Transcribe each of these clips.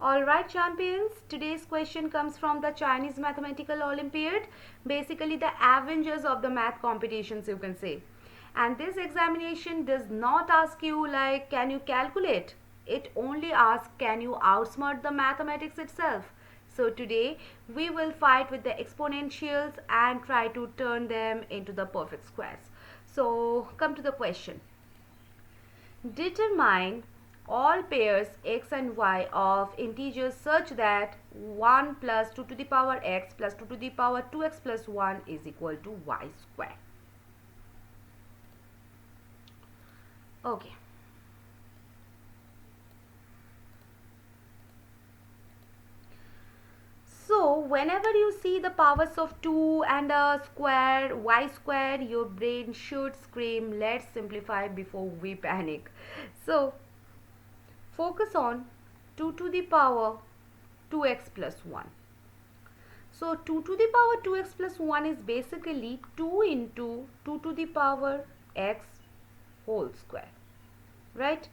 Alright champions, today's question comes from the Chinese Mathematical Olympiad, basically the Avengers of the math competitions you can say. And this examination does not ask you like can you calculate, it only asks can you outsmart the mathematics itself. So today we will fight with the exponentials and try to turn them into the perfect squares. So come to the question. Determine all pairs x and y of integers such that 1 plus 2 to the power x plus 2 to the power 2x plus 1 is equal to y square. Okay. So whenever you see the powers of 2 and a square, y square, your brain should scream, let's simplify before we panic. So focus on 2 to the power 2x plus 1. So 2 to the power 2x plus 1 is basically 2 into 2 to the power x whole square. Right?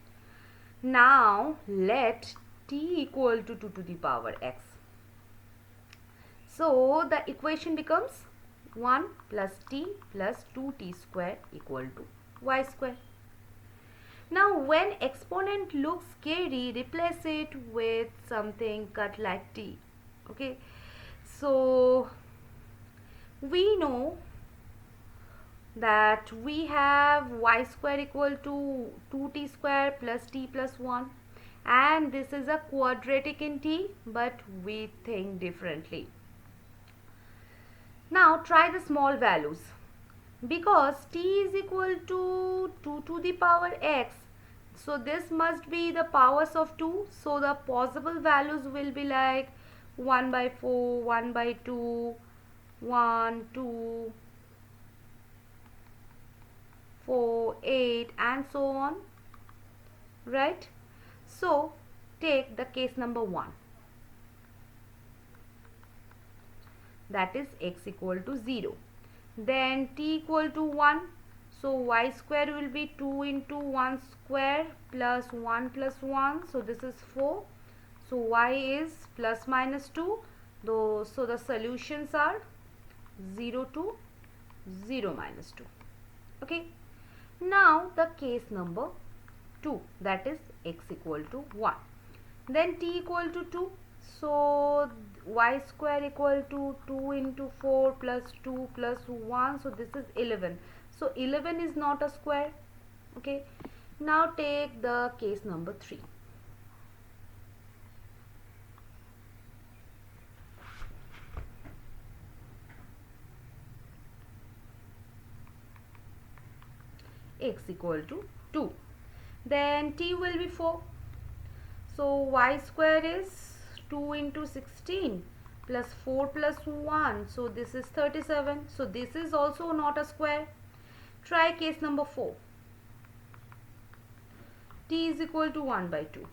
Now let t equal to 2 to the power x. So the equation becomes 1 plus t plus 2t square equal to y square. Now when exponent looks scary, replace it with something cut like t. Okay. So we know that we have y square equal to 2t square plus t plus 1, and this is a quadratic in t, but we think differently. Now try the small values. Because t is equal to 2 to the power x, so this must be the powers of 2. So the possible values will be like 1 by 4, 1 by 2, 1, 2, 4, 8 and so on. Right? So take the case number 1. That is x equal to 0. Then t equal to 1. So y square will be 2 into 1 square plus 1 plus 1. So this is 4. So y is plus minus 2. So the solutions are 0 to 0 minus 2. Okay. Now the case number 2. That is x equal to 1. Then t equal to 2. So y square equal to 2 into 4 plus 2 plus 1. So this is 11. So 11 is not a square. Okay. Now take the case number 3. X equal to 2. Then t will be 4. So y square is 2 into 16 plus 4 plus 1. So this is 37. So this is also not a square. Try case number 4. T is equal to 1 by 2.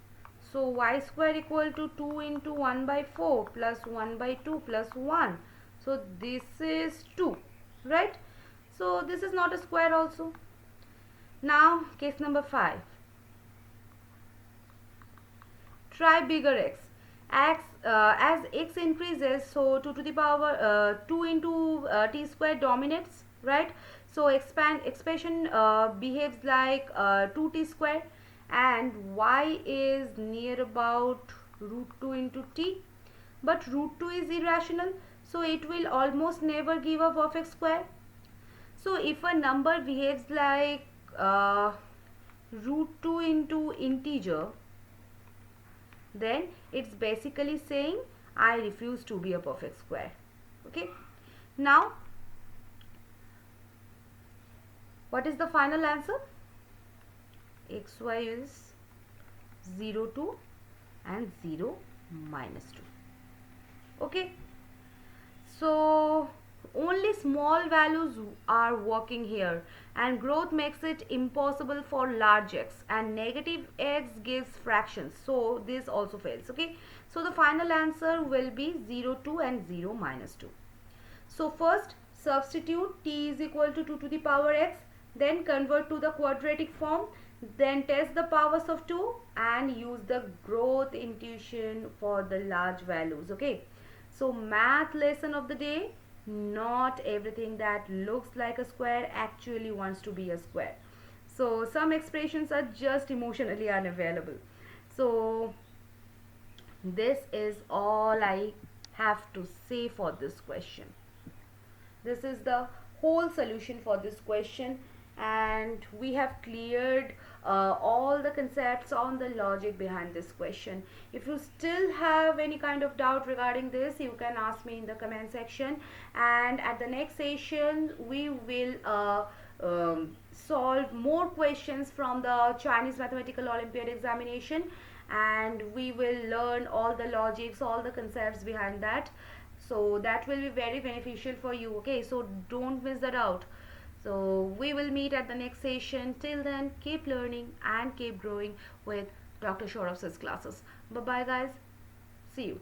So y square equal to 2 into 1 by 4 plus 1 by 2 plus 1. So this is 2. Right? So this is not a square also. Now case number 5. Try bigger x. As x increases, so 2 to the power 2 into t square dominates, right? So expression behaves like 2t square, and y is near about root 2 into t, but root 2 is irrational, so it will almost never give a perfect square. So if a number behaves like root 2 into integer, then it's basically saying I refuse to be a perfect square. Okay. Now what is the final answer? Xy is 0, 2 and 0 minus 2. Okay. So only small values are working here, and growth makes it impossible for large x, and negative x gives fractions, so this also fails. Okay, so the final answer will be 0, 2 and 0 minus 2. So first substitute t is equal to 2 to the power x, then convert to the quadratic form, Then test the powers of 2 and use the growth intuition for the large values. Okay, so math lesson of the day: not everything that looks like a square actually wants to be a square. So some expressions are just emotionally unavailable. So this is all I have to say for this question. This is the whole solution for this question, and we have cleared all the concepts on the logic behind this question. If you still have any kind of doubt regarding this, you can ask me in the comment section, and at the next session we will solve more questions from the Chinese Mathematical Olympiad examination, and we will learn all the logics, all the concepts behind that. So that will be very beneficial for you. Okay, so don't miss that out. So we will meet at the next session. Till then, keep learning and keep growing with Dr. Shaurav's classes. Bye bye guys, see you.